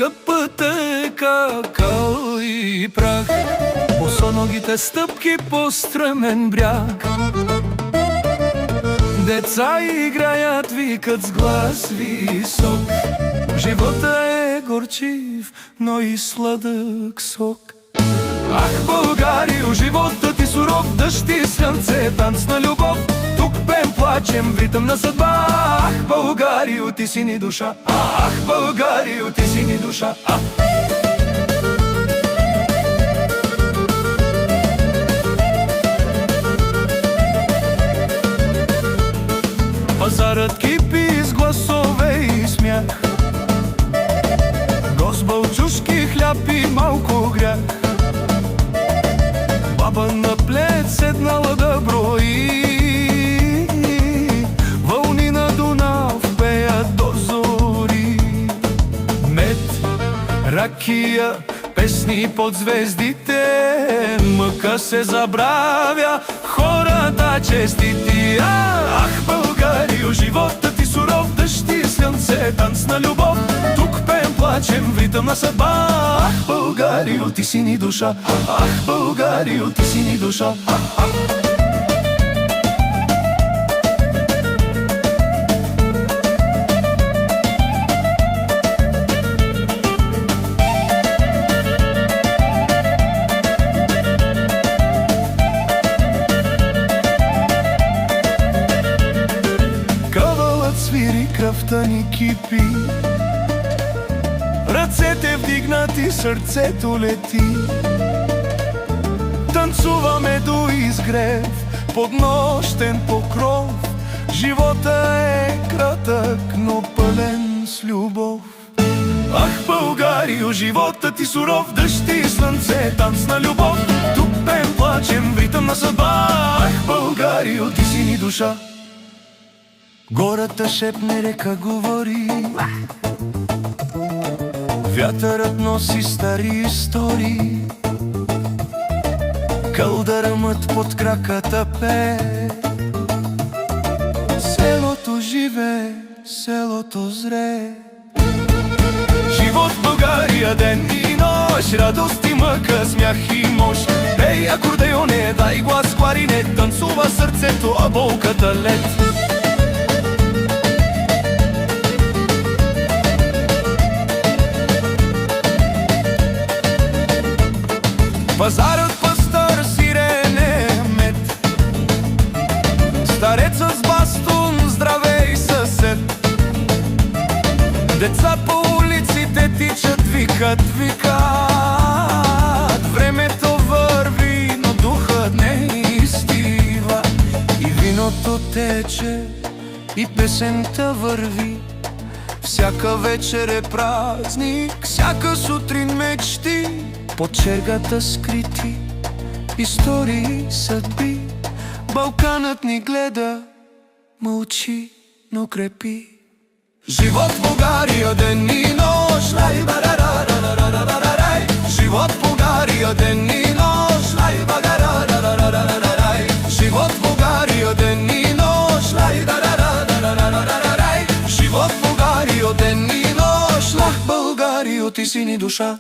скъпа тъка, кал и прах, босоногите стъпки по стръмен бряг. Деца играят, викат с глас висок. Живота е горчив, но и сладък сок. Ах, Българио, животът ти суров, дъжд и слънце, танц на любов. Тук пеем, плачем, в ритъм на съдба. Ах, Българио, ти си ни душа. Ах, Българио, ти си ни душа. Пазарът кипи с гласове и смях, госбъл, чушки, хляб и малко грях. Баба на плед седнала да брои, вълни на Дунав пеят до зори. Мед, ракия, песни под звездите, мъка се забравя, хората честити. Ах, Българио, животът ти суров, дъжд и слънце, танц на любов. Тук пеем, плачем, в ритъм на съдба. Ах, Българио, ти си ни душа. Ах, Българио, ти си ни душа. Кавалът свири, кръвта ни кипи, ръцете вдигнати, сърцето лети. Танцуваме до изгрев под нощен покров. Живота е кратък, но пълен с любов. Ах, Българио, животът ти суров, дъжд и слънце, танц на любов. Тук пеем, плачем, в ритъм на съдба. Ах, Българио, ти си ни душа. Гората шепне, река говори, вятърът носи стари истории. Кълдърмът под краката пее, селото живее, селото зрее. Живот в България, ден и нощ, радост и мъка, смях и мощ. Пей акордеоне, дай глас кларинет, танцува сърцето, а болката лед. Пазарът пастър, сирене, мед, стареца с бастун, здравей съсед. Деца по улиците тичат, викат, викат. Времето върви, но духът не изстива. И виното тече, и песента върви. Всяка вечер е празник, всяка сутрин мечти. Под чергата скрити истории, съдби. Балканът ни гледа, мълчи, но крепи. Живот в България, ден и нощ, лай-ба-ра-ра-ра-ра-ра-ра-рай. Живот в България, ден и нощ, лай-ба-ра-ра-ра-ра-ра-ра-рай. Живот в България, ден и нощ, лай-да-ра-ра-ра-ра-ра-рай. Живот в България, ден и нощ, лах, Българио, ти си ни душа.